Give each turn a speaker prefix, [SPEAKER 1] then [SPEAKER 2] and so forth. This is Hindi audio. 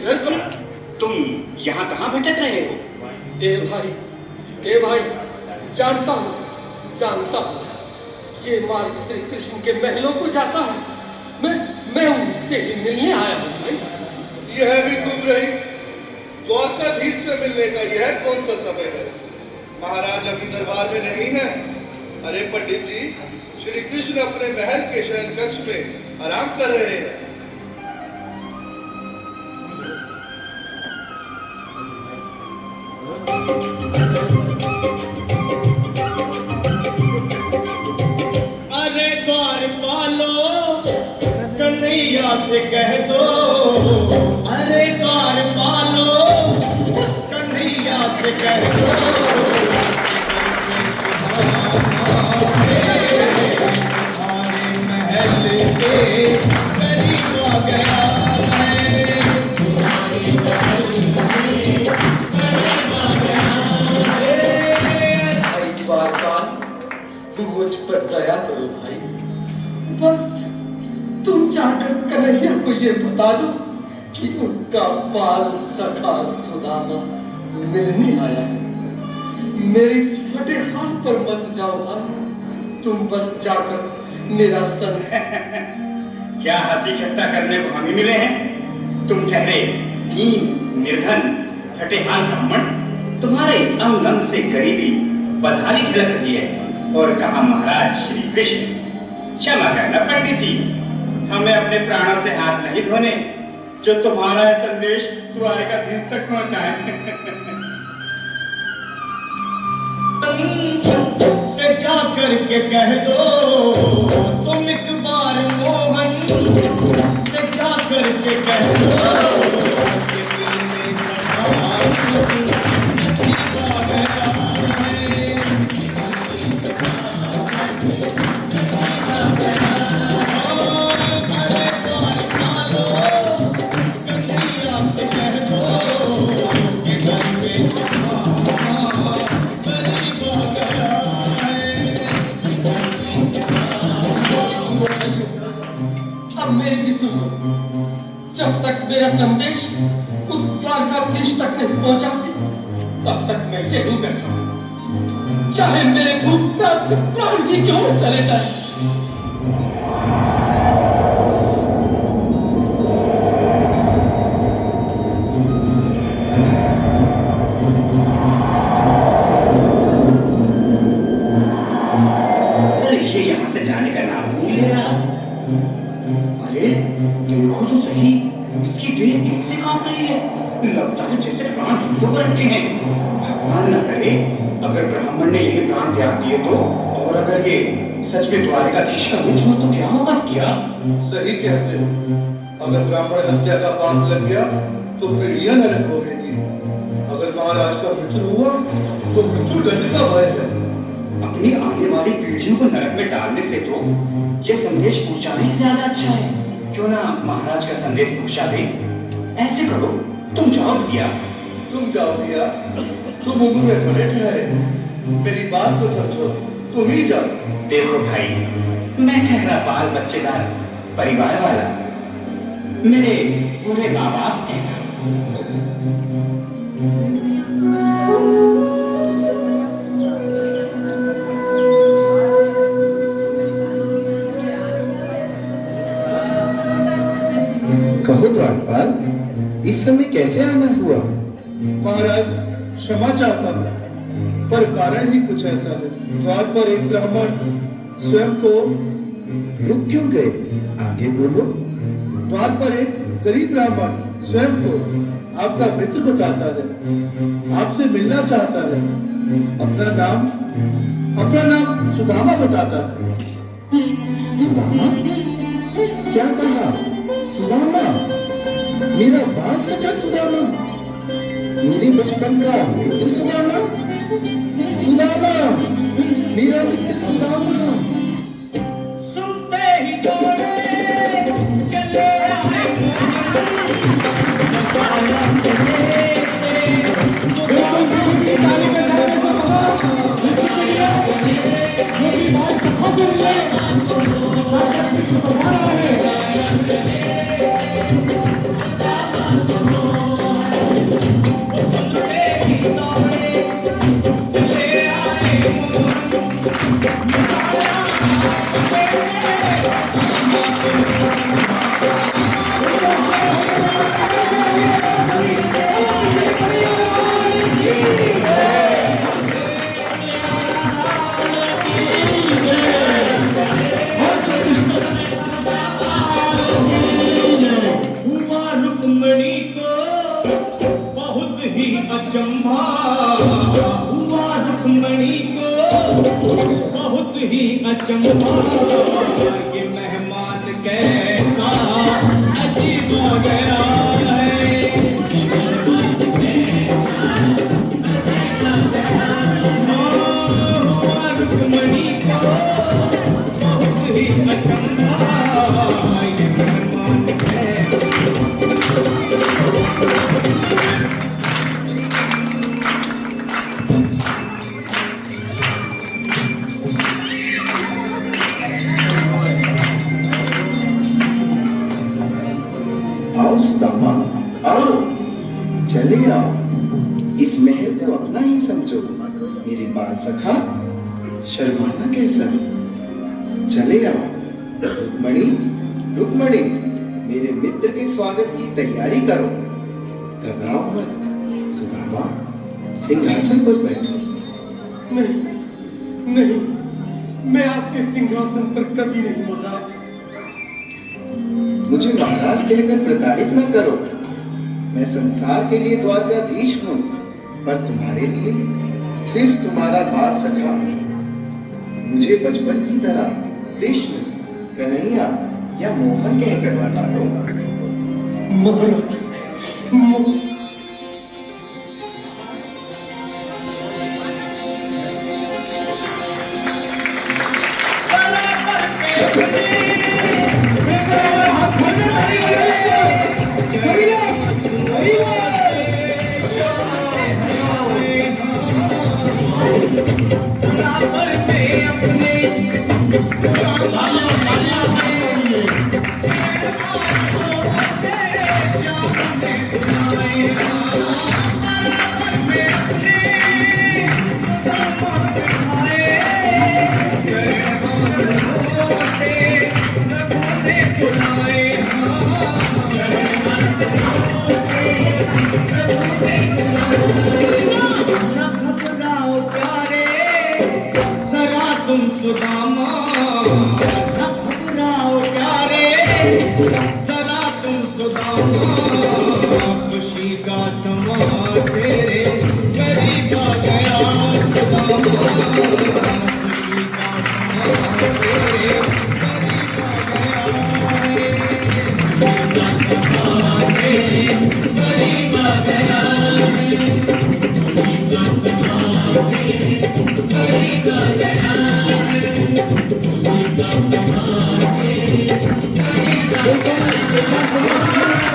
[SPEAKER 1] इधर को।
[SPEAKER 2] तुम यहाँ कहाँ भटक रहे हो?
[SPEAKER 3] ए भाई, जानता हूँ ये मार्ग श्री कृष्ण के महलों को जाता है। मैं उनसे ही मिलने आया हूँ भाई।
[SPEAKER 1] यह भी तुम रही, द्वारकाधीश से मिलने का यह कौन सा समय है? महाराज अभी दरबार में नहीं है। अरे पंडित जी, श्री कृष्ण अपने महल के शयन कक्ष में आराम कर रहे हैं।
[SPEAKER 4] अरे द्वारपालो कन्हैया से कह दो, अरे द्वारपालो कन्हैया से कह दो, हमारे महल के करीब आ गया है, तुम्हारी महल के करीब आ गया है।
[SPEAKER 3] तुम मुझ पर दया करो भाई। बस तुम जाकर कन्हैया को ये बता दो कि उनका बाल सखा सुदामा मिलने आया है। मेरे इस फटे हाथ पर मत जाओ भाई, तुम बस जाकर मेरा संग
[SPEAKER 2] क्या हंसी ठट्टा करने को हम ही मिले हैं? तुम ठहरे दीन निर्धन फटेहाल ब्राह्मण, तुम्हारे अंग अंग से गरीबी बदहाली झलक रही है। और कहा महाराज श्री कृष्ण, क्षमा करना पंडित जी, हमें अपने प्राणों से हाथ नहीं धोने जो तुम्हारा संदेश द्वारकाधीश तक पहुंचाए।
[SPEAKER 4] से जा करके कह दो तुम एक बार मोहन से जा करके कह दो
[SPEAKER 3] अब मेरी भी सुन लो। जब तक मेरा संदेश उस द्वारकाधीश तक नहीं पहुंचाते, तब तक मैं यहीं बैठा हूं, चाहे मेरे भूख प्यास से प्राण ही क्यों न चले जाए।
[SPEAKER 2] ये यहाँ से जाने का नाम ही नहीं ले रहा। अरे देखो तो सही, इसकी देह कैसे कांप रही है। लगता है जैसे प्राण हाथों पर अटके हैं। भगवान न करे अगर ब्राह्मण ने यही प्राण त्याग दिए तो, और अगर ये सच में द्वारकाधीश का मित्र हो तो क्या होगा? क्या
[SPEAKER 1] सही कहते हो, अगर ब्राह्मण हत्या का पाप लग गया तो पीढ़ियां नरक भोगेंगी। अगर महाराज का मित्र हुआ तो मृत्यु दंड का भय है।
[SPEAKER 2] अपनी आने वाली पीढ़ियों को नरक में डालने से तो ये संदेश पहुंचाना ही ज्यादा अच्छा है। क्यों ना महाराज का संदेश पहुंचा दे। ऐसे करो, तुम जाओ भैया।
[SPEAKER 1] तुम जाओ भैया, तुम उम्र में बड़े ठहरे, मेरी बात को समझो, तुम ही जाओ।
[SPEAKER 2] देखो भाई, मैं ठहरा बाल बच्चेदार परिवार वाला, मेरे बूढ़े माँ बाप हैं।
[SPEAKER 5] कहो द्वारपाल, इस समय कैसे आना हुआ?
[SPEAKER 1] महाराज क्षमा चाहता हूँ, पर कारण ही कुछ ऐसा है। द्वार पर एक ब्राह्मण स्वयं को
[SPEAKER 5] रुक क्यों गए? आगे बोलो।
[SPEAKER 1] द्वार पर एक गरीब ब्राह्मण स्वयं को आपका मित्र बताता है, आपसे मिलना चाहता है। अपना नाम सुदामा बताता है।
[SPEAKER 5] सुदामा? क्या कहा? सुदामा? मेरा बाल सका सुदामा? मेरे बचपन का मित्र सुदामा? सुदामा, मेरा मित्र सुदामा।
[SPEAKER 4] सुनते ही दौड़े चले आए
[SPEAKER 6] है
[SPEAKER 4] रुक्मणी को बहुत ही अचंभा हुआ, रुक्मणी को बहुत ही अचंभा, ये मेहमान कैसा अजीब हो गया है। हुआ रुक्मणी को बहुत ही अचंभा, ये मेहमान कैसा।
[SPEAKER 5] आओ सुदामा, आओ, चले आओ। इस महल को अपना ही समझो। मेरे बाल सखा, शर्माना कैसा? चले आओ। रुक्मणी, रुक्मणी, मेरे मित्र के स्वागत की तैयारी करो। घबराओ मत। सुदामा, सिंहासन पर बैठो।
[SPEAKER 3] नहीं, नहीं, मैं आपके सिंहासन पर कभी नहीं महाराज।
[SPEAKER 5] मुझे महाराज कहकर प्रताड़ित न करो। मैं संसार के लिए द्वारकाधीश हूँ, पर तुम्हारे लिए सिर्फ तुम्हारा बाल सखा। मुझे बचपन की तरह कृष्ण, कन्हैया या मोहन कहकर बुला लो।
[SPEAKER 3] महाराज,
[SPEAKER 4] सुदामा, घबराओ प्यारे, जरा तुम सुदामा, खुशी का समा तेरे करीब आ गया। सुदामा, खुशी का समा तेरे करीब आ गया। करीब आ गया। करीब आ गया।